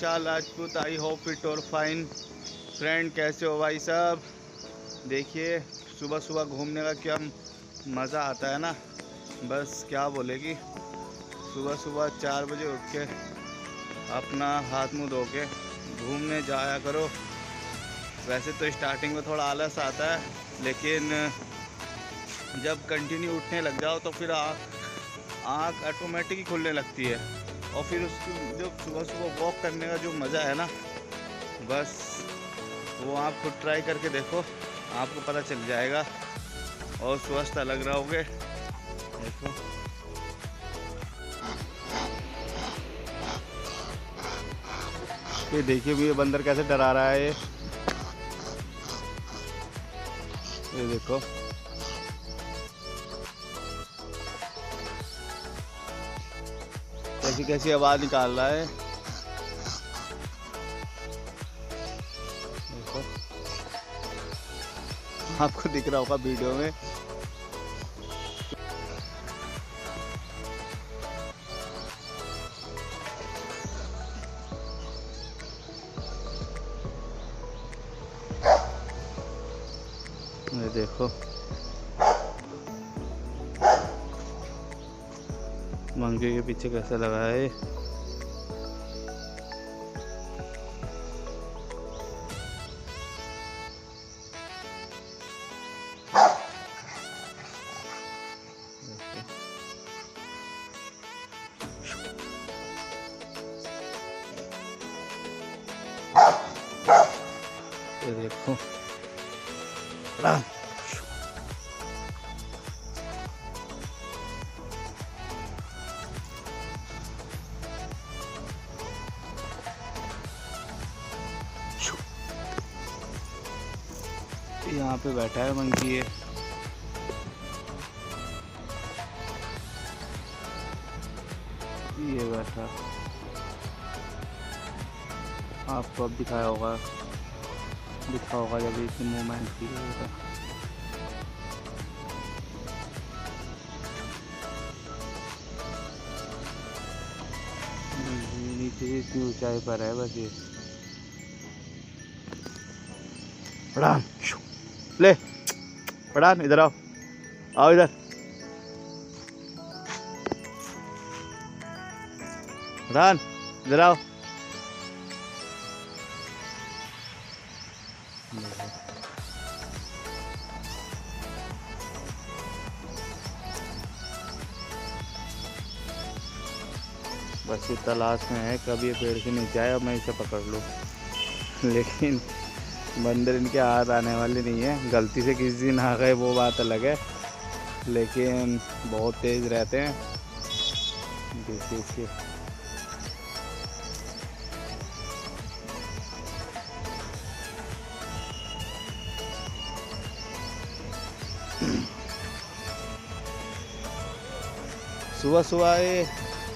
Vishal Rajput. I hope fit और fine. Friend कैसे हो भाई साहब? देखिए सुबह सुबह घूमने का क्या मज़ा आता है ना, बस क्या बोलेगी। सुबह सुबह 4 बजे उठ के अपना हाथ मुंह धो के घूमने जाया करो। वैसे तो स्टार्टिंग में थोड़ा आलस आता है, लेकिन जब कंटिन्यू उठने लग जाओ तो फिर आँख ऑटोमेटिक ही खुलने लगती है। और फिर उसकी जो सुबह सुबह वॉक करने का जो मज़ा है ना, बस वो आप खुद ट्राई करके देखो, आपको पता चल जाएगा और स्वस्थ अलग रहोगे। देखो ये देखिए भी ये बंदर कैसे डरा रहा है। ये देखो कैसी कैसी आवाज़ निकाल रहा है। देखो आपको दिख रहा होगा वीडियो में। ये देखो मंकी के पीछे कैसा लगा है। ये देखो यहाँ पे बैठा है मंकी। ये बैठा, आपको अब दिखा होगा जब इसने मूवमेंट की होगा। नीचे इतनी ऊंचाई पर है बस। ये पठान ले, पठान इधर आओ, आओ इधर। पठान इधर आओ। बस ये तलाश में है कब ये पेड़ के नीचे आए और मैं इसे पकड़ लूँ, लेकिन बंदर इनके हाथ आने वाले नहीं है। गलती से किसी दिन आ गए वो बात अलग है, लेकिन बहुत तेज़ रहते हैं। देखिए इसके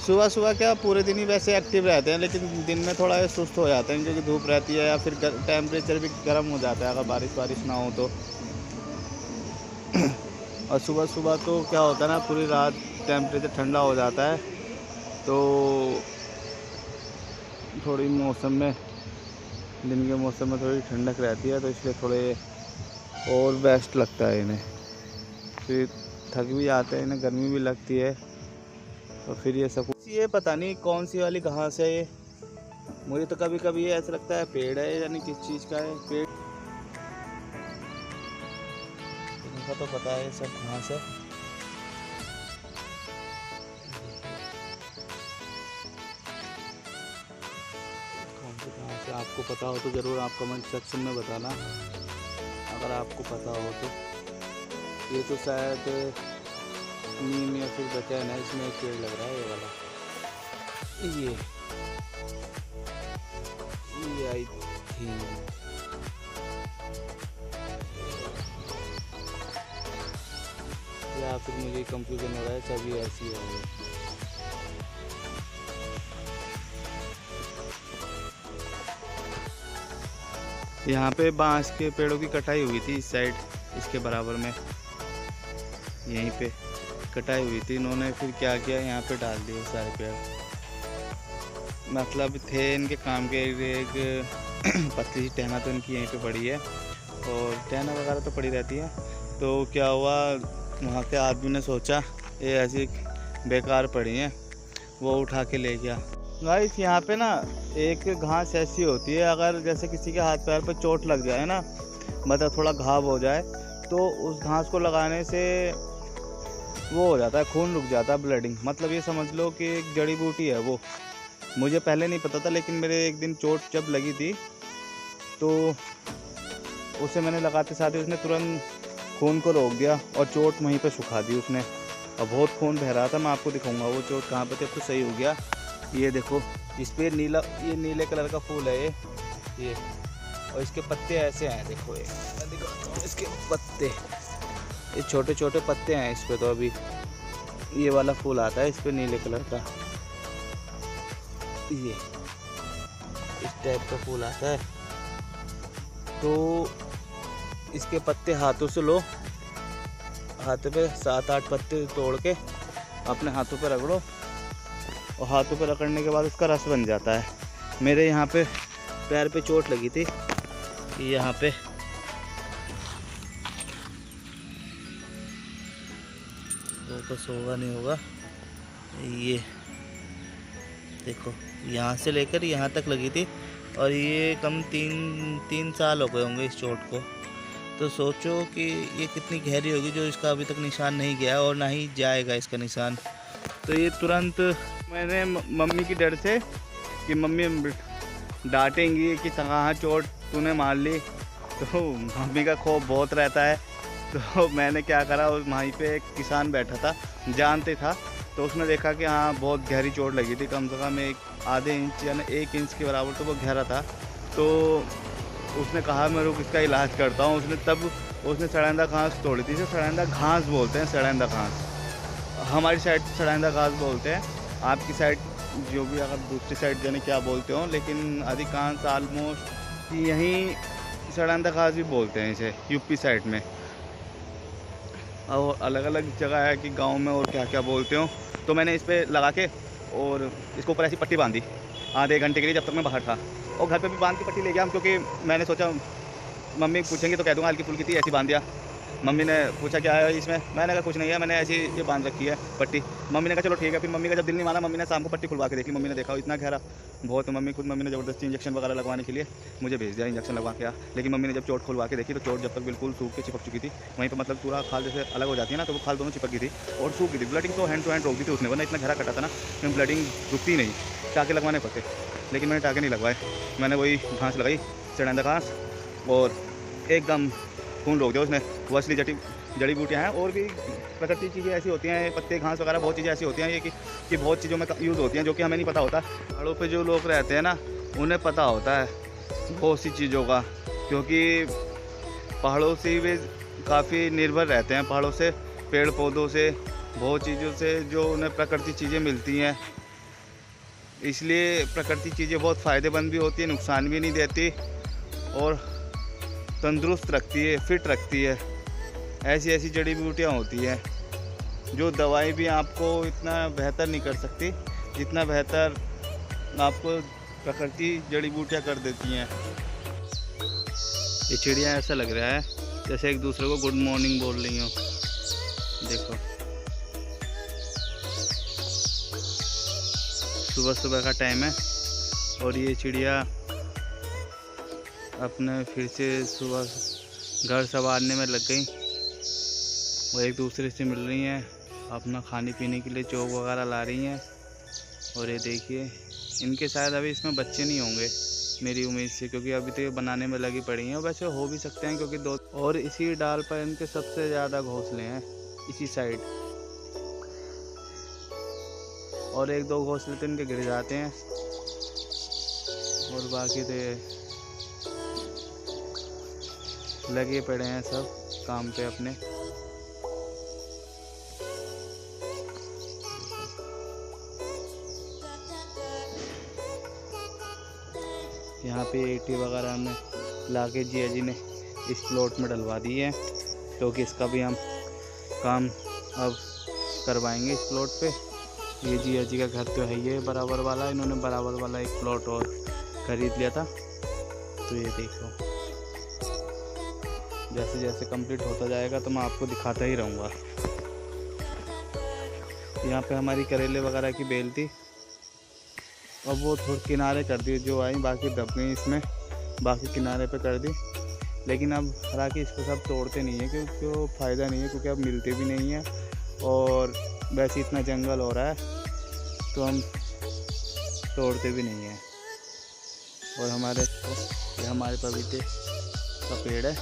सुबह सुबह क्या पूरे दिन ही वैसे एक्टिव रहते हैं, लेकिन दिन में थोड़ा सुस्त हो जाते हैं क्योंकि धूप रहती है या फिर टेम्परेचर भी गर्म हो जाता है अगर बारिश ना हो तो। और सुबह सुबह तो क्या होता है ना, पूरी रात टेम्परेचर ठंडा हो जाता है, तो थोड़ी मौसम में दिन के मौसम में थोड़ी ठंडक रहती है, तो इसलिए थोड़े और बेस्ट लगता है इन्हें। फिर थक भी जाते हैं, इन्हें गर्मी भी लगती है, तो फिर ये सब ये पता नहीं कौन सी वाली घास है ये। मुझे तो कभी कभी ऐसा लगता है पेड़ है, यानी किस चीज़ का है पेड़, इनका तो पता है सब घास है। कौन सी घास है आपको पता हो तो ज़रूर आप कमेंट सेक्शन में बताना, अगर आपको पता हो तो। ये तो शायद नीम या फिर बचैन है, इसमें एक पेड़ लग रहा है ये वाला। ये आई थिंक या फिर मुझे कंफ्यूजन हो रहा है, सब ये ऐसी है। यहाँ पे बांस के पेड़ों की कटाई हुई थी इस साइड, इसके बराबर में यहीं पे कटाई हुई थी इन्होंने। फिर क्या किया, यहाँ पे डाल दिए सारे पेड़। मतलब थे इनके काम के। एक पतली सी टहना तो इनकी यहीं पे पड़ी है, और टहना वगैरह तो पड़ी रहती है। तो क्या हुआ, वहाँ के आदमी ने सोचा ये ऐसी बेकार पड़ी हैं, वो उठा के ले गया। गाइस यहाँ पे ना एक घास ऐसी होती है, अगर जैसे किसी के हाथ पैर पर चोट लग जाए ना, मतलब थोड़ा घाव हो जाए, तो उस घास को लगाने से वो हो जाता है, खून रुक जाता है, ब्लडिंग। मतलब ये समझ लो कि एक जड़ी बूटी है वो। मुझे पहले नहीं पता था, लेकिन मेरे एक दिन चोट जब लगी थी तो उसे मैंने लगाते साथ ही उसने तुरंत खून को रोक दिया और चोट वहीं पे सुखा दी उसने। और बहुत खून बह रहा था, मैं आपको दिखाऊंगा वो चोट कहाँ पे थी। अब तो सही हो गया। ये देखो, इस पे नीला, ये नीले कलर का फूल है ये, और इसके पत्ते ऐसे हैं, देखो ये मैं दिखाता हूँ इसके पत्ते, ये छोटे छोटे पत्ते हैं इस पे। तो अभी ये वाला फूल आता है इस पे नीले कलर का, ये इस टाइप का फूल आता है। तो इसके पत्ते हाथों से लो, हाथों पे 7-8 पत्ते तोड़ के अपने हाथों पे रगड़ो, और हाथों पे रगड़ने के बाद उसका रस बन जाता है। मेरे यहाँ पे पैर पे चोट लगी थी, यहाँ पे फोकस होगा नहीं होगा, ये देखो यहाँ से लेकर यहाँ तक लगी थी, और ये कम 3 साल हो गए होंगे इस चोट को। तो सोचो कि ये कितनी गहरी होगी, जो इसका अभी तक निशान नहीं गया और ना ही जाएगा इसका निशान। तो ये तुरंत मैंने मम्मी की डर से कि मम्मी डांटेंगी कि कहाँ चोट तूने मार ली, तो मम्मी का खौफ बहुत रहता है। तो मैंने क्या करा, उस वहीं पे एक किसान बैठा था, जानते था, तो उसने देखा कि हाँ बहुत गहरी चोट लगी थी, कम से कम ½ इंच या 1 इंच के बराबर, तो वो गहरा था। तो उसने कहा मैं रुक इसका इलाज करता हूँ। उसने सड़ैंदा घास तोड़ी थी, इसे सड़ैंदा घास बोलते हैं, सड़ैंदा घास हमारी साइड सड़ैंदा घास बोलते हैं, आपकी साइड जो भी अगर दूसरी साइड जाने क्या बोलते हो, लेकिन अधिकांश ऑलमोस्ट यहीं सड़ैंदा घास भी बोलते हैं इसे, यूपी साइड में। और अलग अलग जगह है कि गांव में और क्या क्या बोलते हो। तो मैंने इस पर लगा के और इसको ऊपर ऐसी पट्टी बांधी ½ घंटे के लिए, जब तक मैं बाहर था। और घर पे भी बांध की पट्टी ले गया हम, क्योंकि मैंने सोचा मम्मी पूछेंगे तो कह दूँगा हल्की फुल्की थी, ऐसी बांध दिया। मम्मी ने पूछा क्या है इसमें, मैंने कहा कुछ नहीं है, मैंने ऐसी ये बांध रखी है पट्टी। मम्मी ने कहा चलो ठीक है। फिर मम्मी का जब दिल नहीं माना, मम्मी ने शाम को पट्टी खुलवा के देखी, मम्मी ने देखा इतना गहरा बहुत। मम्मी ने ज़बरदस्ती इंजेक्शन वगैरह लगवाने के लिए मुझे भेज दिया, इंजेक्शन लगवा के आ। लेकिन मम्मी ने जब चोट खुलवा के देखी, तो चोट जब तक बिल्कुल सूख के चिपक चुकी थी, वहीं पर मतलब पूरा खाल जैसे अलग हो जाती है ना, तो वो खाल दोनों चिपक गई थी और सूख गई थी। ब्लडिंग तो हैंड टू हैंड रोक दी थी उसने, वरना इतना गहरा कटा था ना, ब्लडिंग रुकती नहीं। टाँके लगवाने पड़ते, लेकिन मैंने टाँके नहीं लगवाए, मैंने वही घास लगाई, सड़ैंदा घास, और एकदम खून रोक दिया उसने। वो असली जड़ी बूटियाँ हैं, और भी प्रकृति चीज़ें ऐसी होती हैं, पत्ते घास वगैरह बहुत चीज़ें ऐसी होती हैं ये कि बहुत चीज़ों में यूज़ होती हैं, जो कि हमें नहीं पता होता। पहाड़ों पे जो लोग रहते हैं ना, उन्हें पता होता है बहुत सी चीज़ों का, क्योंकि पहाड़ों से वे काफ़ी निर्भर रहते हैं, पहाड़ों से, पेड़ पौधों से, बहुत चीज़ों से जो उन्हें प्रकृति चीज़ें मिलती हैं। इसलिए प्रकृति चीज़ें बहुत फ़ायदेमंद भी होती है, नुकसान भी नहीं देती, और तंदुरुस्त रखती है, फिट रखती है। ऐसी ऐसी जड़ी बूटियाँ होती हैं जो दवाई भी आपको इतना बेहतर नहीं कर सकती, जितना बेहतर आपको प्रकृति जड़ी बूटियाँ कर देती हैं। ये चिड़िया ऐसा लग रहा है जैसे एक दूसरे को गुड मॉर्निंग बोल रही हो, देखो सुबह सुबह का टाइम है, और ये चिड़िया अपने फिर से सुबह घर संवारने में लग गई। वो एक दूसरे से मिल रही हैं, अपना खाने पीने के लिए चोग वगैरह ला रही हैं। और ये देखिए, इनके शायद अभी इसमें बच्चे नहीं होंगे मेरी उम्मीद से, क्योंकि अभी तो ये बनाने में लगी पड़ी हैं। वैसे हो भी सकते हैं, क्योंकि 2 और इसी डाल पर इनके सबसे ज़्यादा घोंसले हैं, इसी साइड, और 1-2 घोंसले तो इनके गिर जाते हैं, और बाकी तो ये लगे पड़े हैं सब काम पे अपने। यहाँ पे ईंटें वगैरह हमने लाके जिया जी ने इस प्लॉट में डलवा दी है, तो कि इसका भी हम काम अब करवाएंगे इस प्लॉट पे। ये जिया जी का घर तो है ये बराबर वाला, इन्होंने बराबर वाला एक प्लॉट और खरीद लिया था। तो ये देखो जैसे जैसे कंप्लीट होता जाएगा तो मैं आपको दिखाता ही रहूँगा। यहाँ पे हमारी करेले वगैरह की बेल थी, अब वो थोड़ी किनारे कर दी, जो आई बाकी दब गई इसमें, बाकी किनारे पे कर दी। लेकिन अब हालांकि इसको सब तोड़ते नहीं है क्योंकि वो फ़ायदा नहीं है, क्योंकि अब मिलते भी नहीं हैं और वैसे इतना जंगल हो रहा है तो हम तोड़ते भी नहीं हैं। और ये हमारे पपीते का पेड़ है,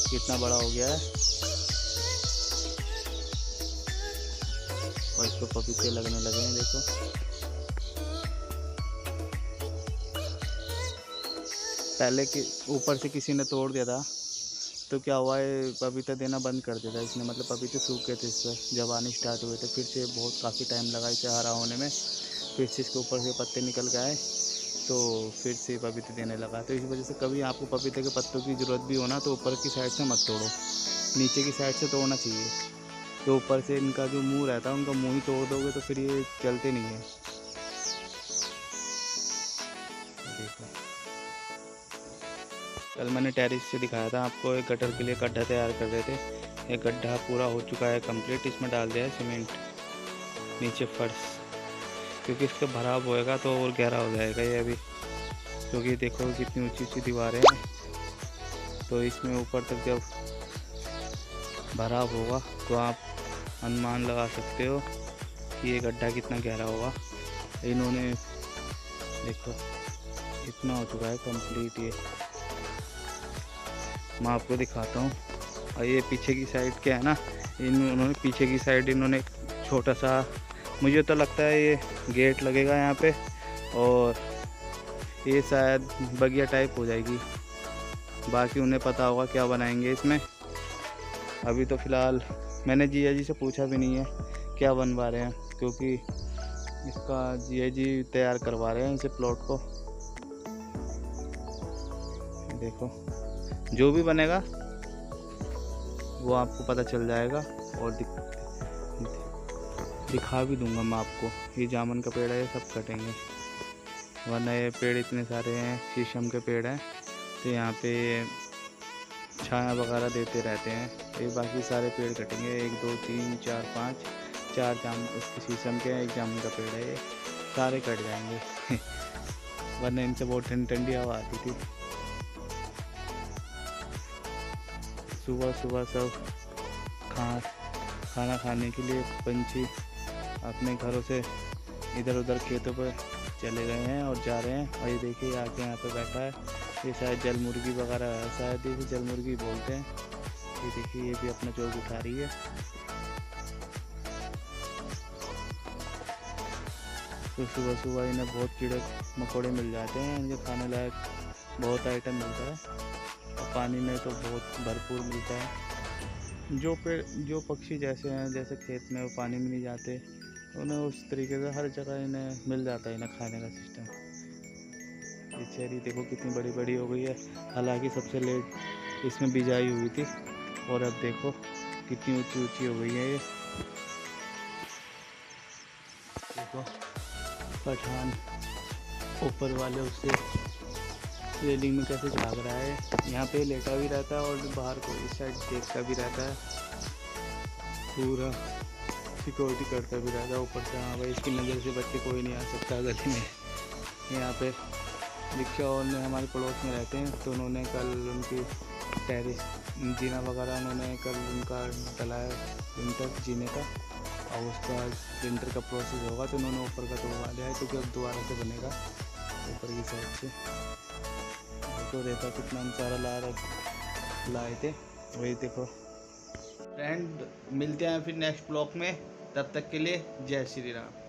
कितना बड़ा हो गया है और इसको पपीते लगने लगे हैं। देखो पहले कि ऊपर से किसी ने तोड़ दिया था तो क्या हुआ है, पपीता देना बंद कर दिया था इसने, मतलब पपीते सूख गए थे इस पर जब आने स्टार्ट हुए थे। फिर से बहुत काफ़ी टाइम लगा इसे हरा होने में, फिर से इसके ऊपर से पत्ते निकल के आए तो फिर से पपीते देने लगा। तो इस वजह से कभी आपको पपीते के पत्तों की ज़रूरत भी हो ना तो ऊपर की साइड से मत तोड़ो, नीचे की साइड से तोड़ना चाहिए। तो ऊपर से इनका जो मुँह रहता है उनका मुँह ही तोड़ दोगे तो फिर ये चलते नहीं है। देखो कल मैंने टेरिस से दिखाया था आपको, एक गटर के लिए गड्ढा तैयार कर रहे थे। एक गड्ढा पूरा हो चुका है कंप्लीट, इसमें डाल दिया है सीमेंट, नीचे फर्श, क्योंकि इसका भराव होएगा तो और गहरा हो जाएगा ये अभी। क्योंकि देखो कितनी ऊंची ऊंची दीवारें हैं, तो इसमें ऊपर तक जब भराव होगा तो आप अनुमान लगा सकते हो कि ये गड्ढा कितना गहरा होगा। इन्होंने देखो इतना हो चुका है कंप्लीट, ये मैं आपको दिखाता हूँ। और ये पीछे की साइड क्या है ना, उन्होंने पीछे की साइड इन्होंने छोटा सा, मुझे तो लगता है ये गेट लगेगा यहाँ पे और ये शायद बगिया टाइप हो जाएगी। बाकी उन्हें पता होगा क्या बनाएंगे इसमें। अभी तो फ़िलहाल मैंने जिया जी से पूछा भी नहीं है क्या बनवा रहे हैं, क्योंकि इसका जिया जी तैयार करवा रहे हैं इसे प्लॉट को। देखो जो भी बनेगा वो आपको पता चल जाएगा और दिखा भी दूंगा मैं आपको। ये जामुन का पेड़ है, ये सब कटेंगे, वरना ये पेड़ इतने सारे हैं, शीशम के पेड़ हैं तो यहाँ पे छाया वगैरह देते रहते हैं। ये बाकी सारे पेड़ कटेंगे, 1 2 3 4 5 4 उसके शीशम के, एक जामुन का पेड़ है, ये सारे कट जाएंगे वरना इनसे बहुत ठंडी ठंडी हवा आती थी। सुबह सुबह सब खाना खाने के लिए पंछी अपने घरों से इधर उधर खेतों पर चले गए हैं और जा रहे हैं। और ये देखिए आके यहाँ पे बैठा है, ये शायद जल मुर्गी वगैरह है, शायद इसे जल मुर्गी बोलते हैं। ये देखिए ये भी अपना चोग उठा रही है। तो सुबह सुबह इन्हें बहुत कीड़े मकोड़े मिल जाते हैं, इनके खाने लायक बहुत आइटम मिलता है और पानी में तो बहुत भरपूर मिलता है। जो पक्षी जैसे हैं, जैसे खेत में वो पानी में नहीं जाते, उन्हें उस तरीके से हर जगह इन्हें मिल जाता है इन्हें खाने का सिस्टम। ये चेरी देखो कितनी बड़ी बड़ी हो गई है, हालांकि सबसे लेट इसमें बिजाई हुई थी और अब देखो कितनी ऊंची ऊंची हो गई है। ये देखो पठान ऊपर वाले उससे रेलिंग में कैसे झाग रहा है, यहाँ पे लेटा भी रहता है और बाहर को इस साइड देखता भी रहता है, पूरा सिक्योरिटी करता भी रहता है ऊपर से। हाँ भाई इसकी नज़र से बच्चे कोई नहीं आ सकता गली में। यहाँ पे रिक्शा और हमारे पड़ोस में रहते हैं, तो उन्होंने कल उनकी टेरिस जीना वगैरह उन्होंने कल उनका डलाया विंटर जीने का, और उसका विंटर का प्रोसेस होगा तो उन्होंने ऊपर का तोड़वा लिया है, क्योंकि अब दोबारा से बनेगा ऊपर की साइड से। तो रेता कितना चारा लाए थे वही देखो। फ्रेंड मिलते हैं फिर नेक्स्ट ब्लॉग में, तब तक के लिए जय श्री राम।